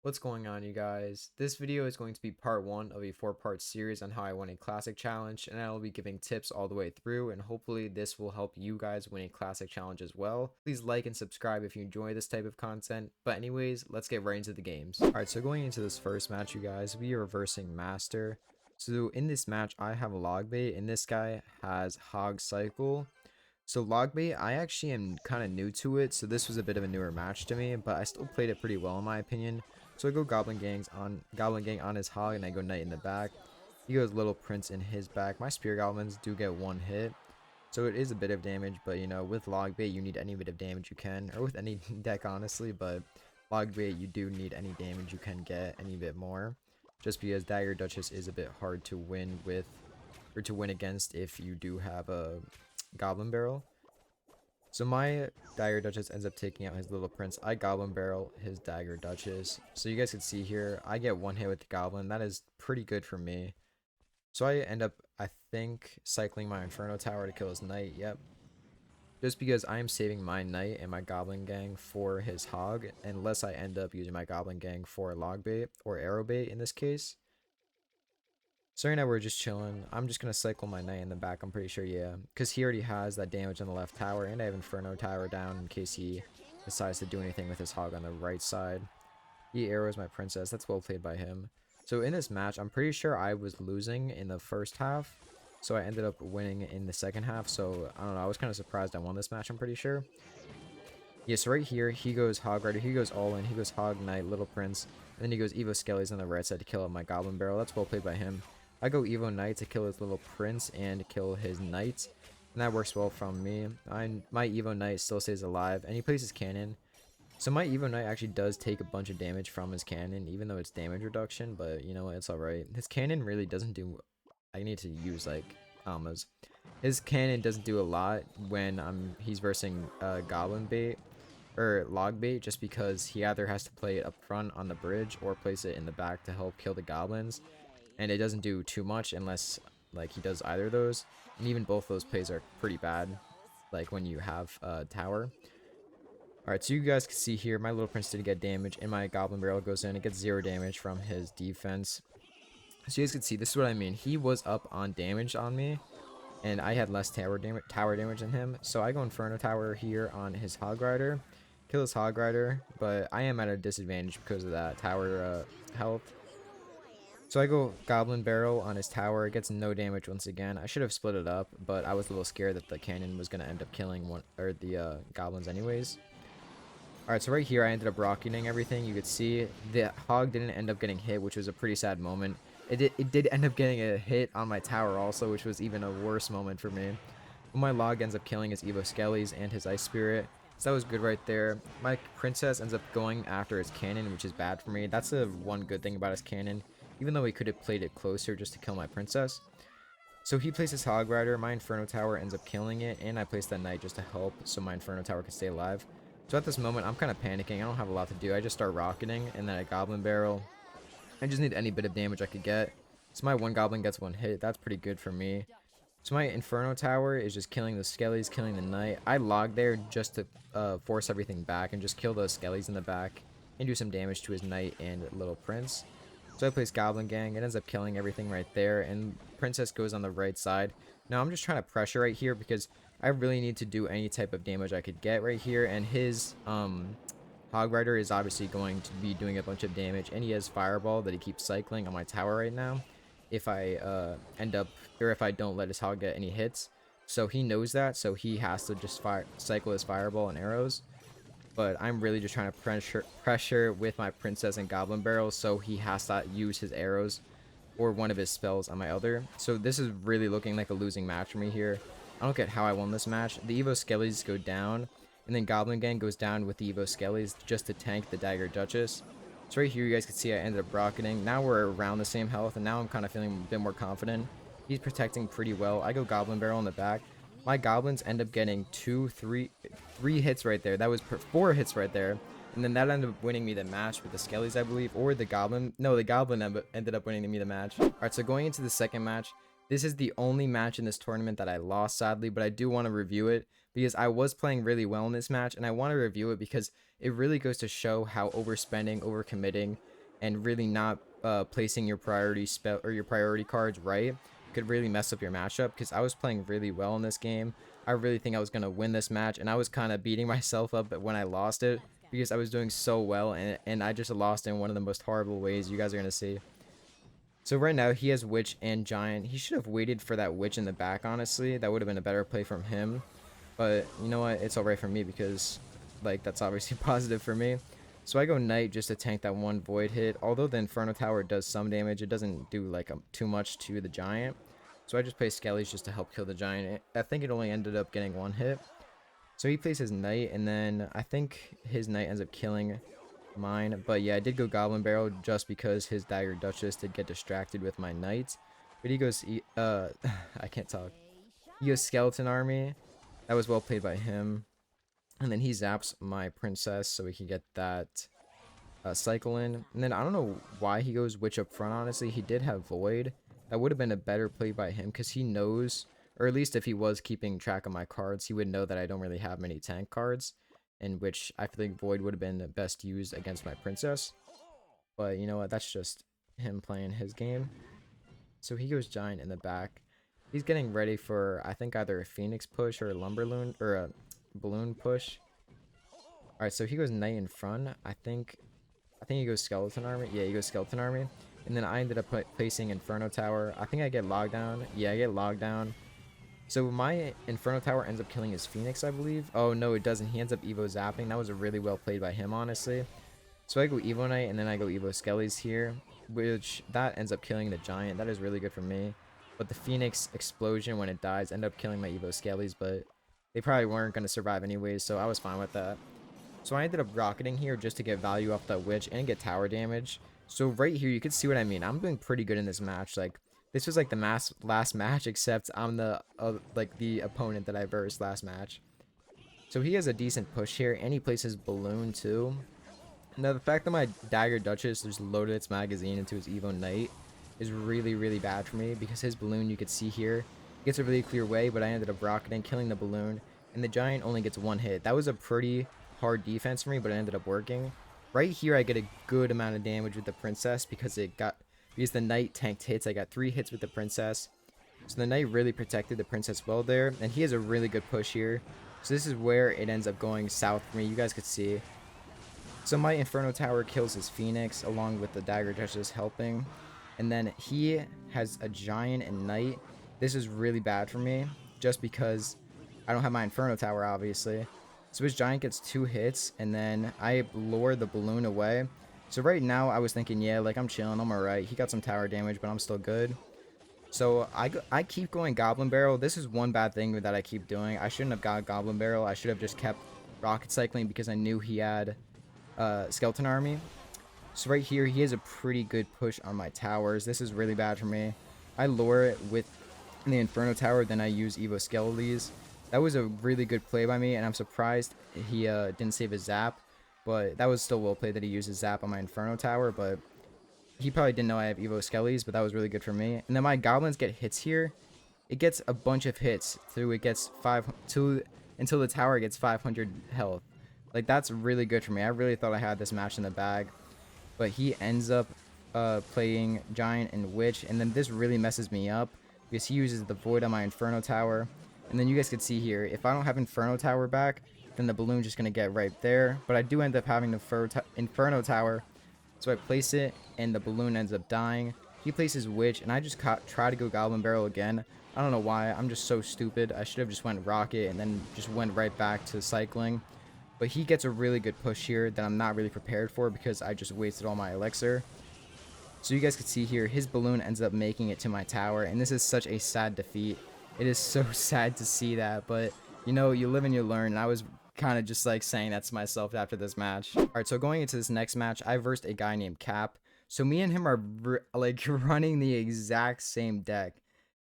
What's going on, you guys? This video is going to be part 1 of a 4-part series on how I won a classic challenge, and I will be giving tips all the way through, and hopefully this will help you guys win a classic challenge as well. Please like and subscribe if you enjoy this type of content, but anyways, let's get right into the games. Alright, so going into this first match, you guys, we are versing Master. So in this match, I have Logbait, and this guy has Hog Cycle. So Logbait, I actually am kind of new to it, so this was a bit of a newer match to me, but I still played it pretty well in my opinion. So I go Goblin Gang on his Hog, and I go Knight in the back. He goes Little Prince in his back. My Spear Goblins do get one hit, so it is a bit of damage, but you know, with Logbait, you need any bit of damage you can, or with any deck honestly, but Logbait, you do need any damage you can get, any bit more, just because Dagger Duchess is a bit hard to win with, or to win against if you do have a Goblin Barrel. So my Dagger Duchess ends up taking out his Little Prince. I Goblin Barrel his Dagger Duchess. So you guys can see here, I get one hit with the Goblin. That is pretty good for me. So I end up, I think, cycling my Inferno Tower to kill his Knight. Yep. Just because I am saving my Knight and my Goblin Gang for his Hog, unless I end up using my Goblin Gang for Logbait or Arrowbait in this case. So right now we're just chilling. I'm just going to cycle my Knight in the back, I'm pretty sure, yeah. Because he already has that damage on the left tower, and I have Inferno Tower down in case he decides to do anything with his Hog on the right side. He arrows my Princess. That's well played by him. So in this match, I'm pretty sure I was losing in the first half. So I ended up winning in the second half. So I don't know. I was kind of surprised I won this match, I'm pretty sure. Yeah, so right here, he goes Hog Rider. He goes all in. He goes Hog Knight, Little Prince. And then he goes Evo Skellies on the right side to kill my Goblin Barrel. That's well played by him. I go Evo Knight to kill his Little Prince and kill his Knight. And that works well from me. My Evo Knight still stays alive. And he plays his cannon. So my Evo Knight actually does take a bunch of damage from his cannon. Even though it's damage reduction. But you know what? It's alright. His cannon really doesn't do... I need to use like commas. His cannon doesn't do a lot when he's versing Goblin Bait. Or Logbait, just because he either has to play it up front on the bridge or place it in the back to help kill the goblins. And it doesn't do too much unless like he does either of those, and even both those plays are pretty bad like when you have a tower. Alright, so you guys can see here my Little Prince didn't get damage, and my Goblin Barrel goes in. It gets 0 damage from his defense. So you guys can see, this is what I mean. He was up on damage on me, and I had less tower damage than him. So I go Inferno Tower here on his Hog Rider, kill his Hog Rider, but I am at a disadvantage because of that tower health. So I go Goblin Barrel on his tower. It gets no damage once again. I should have split it up, but I was a little scared that the cannon was going to end up killing the goblins anyways. Alright, so right here I ended up rocketing everything. You could see the Hog didn't end up getting hit, which was a pretty sad moment. It did end up getting a hit on my tower also, which was even a worse moment for me. But my Log ends up killing his Evo Skellies and his Ice Spirit. So that was good right there. My Princess ends up going after his cannon, which is bad for me. That's the one good thing about his cannon. Even though he could have played it closer just to kill my Princess. So he places Hog Rider, my Inferno Tower ends up killing it, and I place that Knight just to help so my Inferno Tower can stay alive. So at this moment, I'm kind of panicking. I don't have a lot to do. I just start rocketing, and then a Goblin Barrel. I just need any bit of damage I could get. So my one Goblin gets one hit. That's pretty good for me. So my Inferno Tower is just killing the Skellies, killing the Knight. I log there just to force everything back and just kill those Skellies in the back and do some damage to his Knight and Little Prince. So I place Goblin Gang. It ends up killing everything right there. And Princess goes on the right side. Now I'm just trying to pressure right here because I really need to do any type of damage I could get right here. And his Hog Rider is obviously going to be doing a bunch of damage. And he has Fireball that he keeps cycling on my tower right now. If I end up, or if I don't let his Hog get any hits. So he knows that. So he has to just cycle his Fireball and arrows. But I'm really just trying to pressure with my Princess and Goblin Barrel, so he has to use his arrows or one of his spells on my other. So this is really looking like a losing match for me here. I don't get how I won this match. The Evo Skellies go down, and then Goblin Gang goes down with the Evo Skellies just to tank the Dagger Duchess. So right here you guys can see I ended up rocketing. Now we're around the same health, and now I'm kind of feeling a bit more confident. He's protecting pretty well. I go Goblin Barrel in the back. My goblins end up getting three hits right there. That was 4 hits right there. And then that ended up winning me the match with the Skellies, I believe. Or the Goblin. No, the Goblin ended up winning me the match. Alright, so going into the second match. This is the only match in this tournament that I lost, sadly. But I do want to review it. Because I was playing really well in this match. And I want to review it because it really goes to show how overspending, overcommitting, and really not placing your priority spell or your priority cards right could really mess up your matchup, because I was playing really well in this game. I really think I was going to win this match, and I was kind of beating myself up when I lost it because I was doing so well, and I just lost in one of the most horrible ways you guys are going to see. So right now he has Witch and Giant. He should have waited for that Witch in the back, honestly. That would have been a better play from him. But you know what? It's alright for me because, like, that's obviously positive for me. So I go Knight just to tank that one Void hit. Although the Inferno Tower does some damage, it doesn't do, like, too much to the Giant. So I just play Skellies just to help kill the Giant. I think it only ended up getting one hit. So he plays his Knight, and then I think his Knight ends up killing mine. But yeah, I did go Goblin Barrel just because his Dagger Duchess did get distracted with my Knight. But he goes, I can't talk. He goes Skeleton Army. That was well played by him. And then he zaps my Princess so we can get that cycle in. And then I don't know why he goes Witch up front, honestly. He did have Void. That would have been a better play by him because he knows, or at least if he was keeping track of my cards, he would know that I don't really have many tank cards, in which I think Void would have been best used against my Princess. But you know what? That's just him playing his game. So he goes Giant in the back. He's getting ready for, I think, either a Phoenix push or a Lumber Loon, or a Balloon push. Alright, so he goes Knight in front. I think he goes Skeleton Army. Yeah, he goes Skeleton Army. And then I ended up placing Inferno Tower. I think I get logged down. Yeah, I get logged down. So my Inferno Tower ends up killing his Phoenix, I believe. Oh, no, it doesn't. He ends up Evo zapping. That was a really well played by him, honestly. So I go Evo Knight, and then I go Evo Skellies here, which that ends up killing the Giant. That is really good for me. But the Phoenix explosion, when it dies, end up killing my Evo Skellies, but they probably weren't going to survive anyways, so I was fine with that. So I ended up rocketing here just to get value off that Witch and get tower damage. So right here, you can see what I mean. I'm doing pretty good in this match. Like, this was like the last match, except I'm the like the opponent that I versed last match. So he has a decent push here, and he places Balloon too. Now the fact that my Dagger Duchess just loaded its magazine into his Evo Knight is really, really bad for me, because his Balloon, you could see here, gets a really clear way, but I ended up rocketing, killing the Balloon, and the Giant only gets one hit. That was a pretty hard defense for me, but it ended up working. Right here, I get a good amount of damage with the Princess because the Knight tanked hits. I got 3 hits with the Princess. So the Knight really protected the Princess well there, and he has a really good push here. So this is where it ends up going south for me. You guys could see. So my Inferno Tower kills his Phoenix along with the Dagger Duchess helping. And then he has a Giant and Knight. This is really bad for me just because I don't have my Inferno Tower, obviously. So his Giant gets 2 hits, and then I lure the Balloon away. So right now I was thinking, yeah, like, I'm chilling, I'm alright. He got some tower damage, but I'm still good. So I keep going Goblin Barrel. This is one bad thing that I keep doing. I shouldn't have got Goblin Barrel. I should have just kept Rocket Cycling because I knew he had Skeleton Army. So right here, he has a pretty good push on my towers. This is really bad for me. I lure it with the Inferno Tower, then I use Evo Skellies. That was a really good play by me, and I'm surprised he didn't save his zap. But that was still well played that he used his zap on my Inferno Tower, but he probably didn't know I have Evo Skellies, but that was really good for me. And then my Goblins get hits here. It gets a bunch of hits through it gets until the tower gets 500 health. Like, that's really good for me. I really thought I had this match in the bag. But he ends up playing Giant and Witch, and then this really messes me up because he uses the Void on my Inferno Tower. And then you guys can see here, if I don't have Inferno Tower back, then the Balloon's just going to get right there. But I do end up having the Inferno Tower, so I place it, and the Balloon ends up dying. He places Witch, and I just try to go Goblin Barrel again. I don't know why. I'm just so stupid. I should have just went Rocket and then just went right back to cycling. But he gets a really good push here that I'm not really prepared for because I just wasted all my elixir. So you guys can see here, his Balloon ends up making it to my tower, and this is such a sad defeat. It is so sad to see that, but you know, you live and you learn, and I was kind of just like saying that to myself after this match. Alright, so going into this next match, I versed a guy named Cap. So me and him are like running the exact same deck.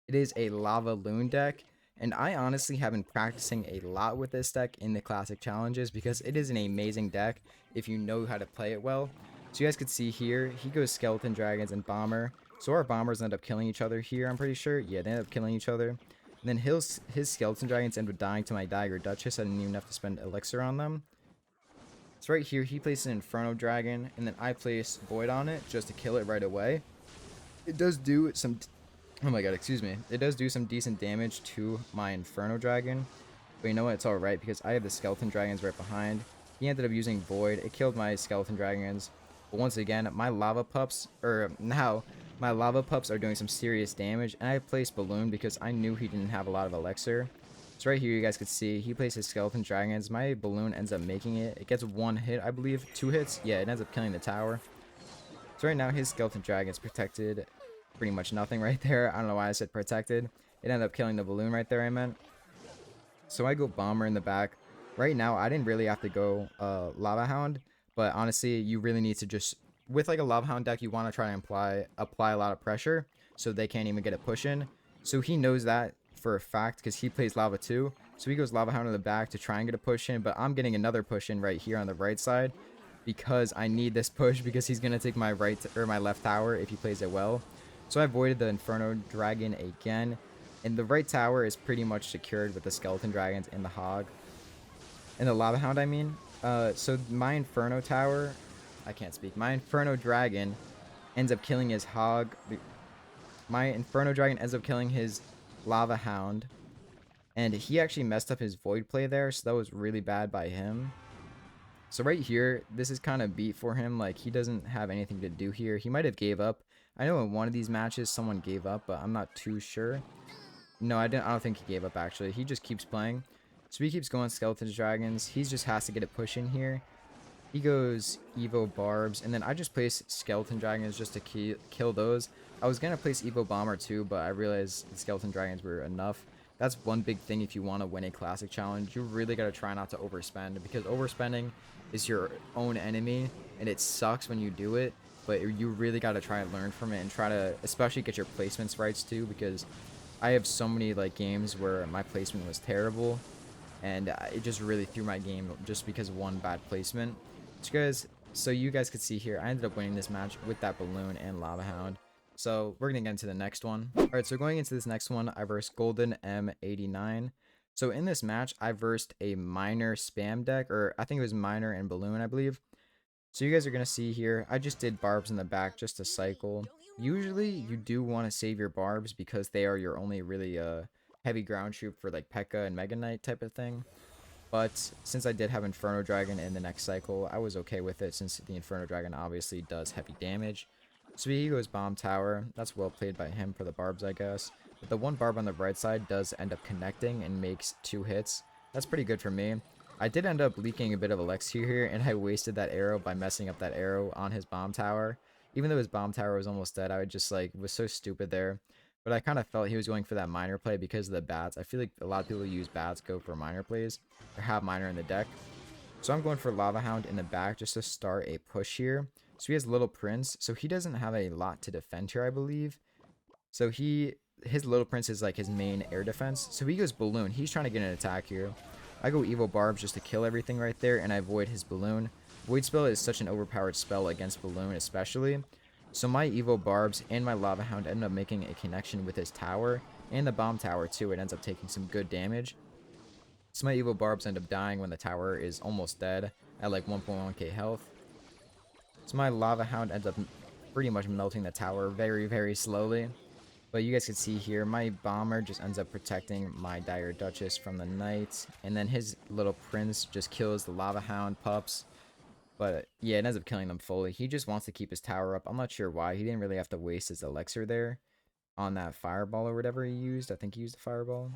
It is a Lava Loon deck, and I honestly have been practicing a lot with this deck in the classic challenges because it is an amazing deck if you know how to play it well. So you guys can see here, he goes Skeleton Dragons and Bomber. So our Bombers end up killing each other here, I'm pretty sure. Yeah, they end up killing each other. And then his Skeleton Dragons end up dying to my Dagger Duchess. I didn't even have to spend elixir on them. So right here, he places an Inferno Dragon, and then I place Void on it just to kill it right away. It does do some... Oh my god, excuse me. It does do some decent damage to my Inferno Dragon. But you know what? It's alright because I have the Skeleton Dragons right behind. He ended up using Void. It killed my Skeleton Dragons. But once again, my Lava Pups... my Lava Pups are doing some serious damage. And I placed Balloon because I knew he didn't have a lot of Elixir. So right here, you guys could see, he places Skeleton Dragons. My Balloon ends up making it. It gets one hit, I believe. 2 hits? Yeah, it ends up killing the tower. So right now, his Skeleton Dragon's protected pretty much nothing right there. I don't know why I said protected. It ended up killing the Balloon right there, I meant. So I go Bomber in the back. Right now, I didn't really have to go Lava Hound. But honestly, you really need to just... With like a Lava Hound deck, you want to try and apply a lot of pressure. So they can't even get a push in. So he knows that for a fact because he plays Lava too. So he goes Lava Hound in the back to try and get a push in. But I'm getting another push in right here on the right side. Because I need this push because he's going to take my right or my left tower if he plays it well. So I avoided the Inferno Dragon again. And the right tower is pretty much secured with the Skeleton Dragons and the Hog. And the Lava Hound, I mean. So my Inferno Tower... I can't speak. My Inferno Dragon ends up killing his Hog. My Inferno Dragon ends up killing his Lava Hound. And he actually messed up his Void play there. So that was really bad by him. So right here, this is kind of beat for him. Like, he doesn't have anything to do here. He might have gave up. I know in one of these matches, someone gave up, but I'm not too sure. No, I don't think he gave up, actually. He just keeps playing. So he keeps going Skeleton Dragons. He just has to get a push in here. He goes Evo Barbs, and then I just place Skeleton Dragons just to kill those. I was going to place Evo Bomber too, but I realized the Skeleton Dragons were enough. That's one big thing if you want to win a Classic Challenge. You really got to try not to overspend, because overspending is your own enemy, and it sucks when you do it, but you really got to try and learn from it and try to especially get your placements right too, because I have so many like games where my placement was terrible, and it just really threw my game just because of one bad placement. So you guys could see here, I ended up winning this match with that Balloon and Lava Hound. So we're going to get into the next one. Alright, so going into this next one, I versed Golden M89. So in this match, I versed a Miner spam deck, or I think it was Miner and Balloon, I believe. So you guys are going to see here, I just did Barbs in the back just to cycle. Usually, you do want to save your Barbs because they are your only really heavy ground troop for like P.E.K.K.A. and Mega Knight type of thing. But since I did have Inferno Dragon in the next cycle, I was okay with it since the Inferno Dragon obviously does heavy damage. So he goes Bomb Tower. That's well played by him for the Barbs, I guess. But the one Barb on the right side does end up connecting and makes 2 hits. That's pretty good for me. I did end up leaking a bit of Elixir here, and I wasted that arrow by messing up that arrow on his Bomb Tower. Even though his Bomb Tower was almost dead, I just like was so stupid there. But I kind of felt he was going for that Miner play because of the bats. I feel like a lot of people who use bats go for Miner plays or have Miner in the deck. So I'm going for Lava Hound in the back just to start a push here. So he has Little Prince, so he doesn't have a lot to defend here, I believe. So his Little Prince is like his main air defense. So he goes Balloon. He's trying to get an attack here. I go Evo Barbs just to kill everything right there, and I avoid his Balloon. Void Spell is such an overpowered spell against Balloon especially. So my Evo Barbs and my Lava Hound end up making a connection with his tower, and the Bomb Tower too. It ends up taking some good damage. So my Evo Barbs end up dying when the tower is almost dead at like 1.1k health. So my Lava Hound ends up pretty much melting the tower very, very slowly. But you guys can see here, my Bomber just ends up protecting my Dire Duchess from the Knight. And then his Little Prince just kills the Lava Hound pups. But yeah, it ends up killing them fully. He just wants to keep his tower up. I'm not sure why. He didn't really have to waste his Elixir there on that Fireball or whatever he used. I think he used a Fireball.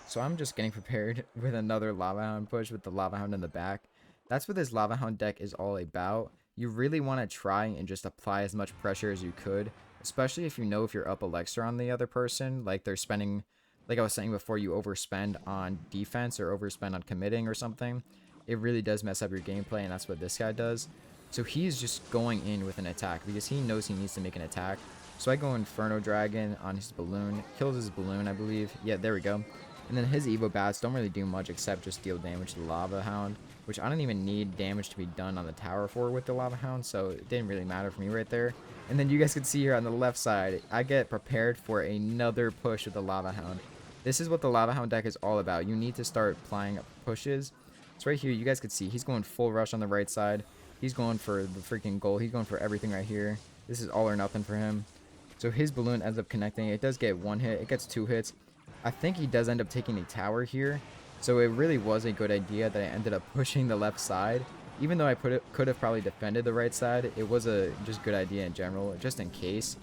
So I'm just getting prepared with another Lava Hound push with the Lava Hound in the back. That's what this Lava Hound deck is all about. You really want to try and just apply as much pressure as you could, especially if you know if you're up Elixir on the other person, like they're spending, like I was saying before, you overspend on defense or overspend on committing or something. It really does mess up your gameplay, and that's what this guy does. So he's just going in with an attack because he knows he needs to make an attack. So I go Inferno Dragon on his Balloon, kills his Balloon, I believe. Yeah, there we go. And then his Evo Bats don't really do much except just deal damage to the Lava Hound, which I don't even need damage to be done on the tower for with the Lava Hound, so it didn't really matter for me right there. And then you guys can see here on the left side, I get prepared for another push with the Lava Hound. This is what the Lava Hound deck is all about. You need to start applying pushes So right here, you guys could see he's going full rush on the right side. He's going for the freaking goal. He's going for everything right here. This is all or nothing for him. So his balloon ends up connecting. It does get 1 hit. It gets 2 hits. I think he does end up taking a tower here. So it really was a good idea that I ended up pushing the left side. Even though I could have probably defended the right side, it was a just good idea in general, just in case.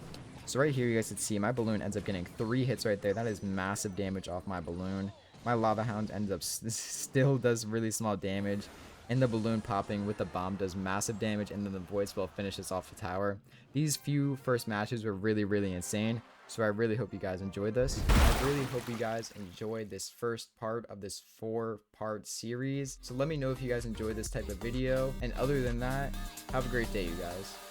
So right here, you guys can see my balloon ends up getting 3 hits right there. That is massive damage off my balloon. My lava hound ends up still does really small damage. And the balloon popping with the bomb does massive damage, and then the void spell finishes off the tower. These few first matches were really insane, so I really hope you guys enjoyed this. I really hope you guys enjoyed this first part of this 4-part series. So let me know if you guys enjoyed this type of video, and other than that, have a great day, you guys.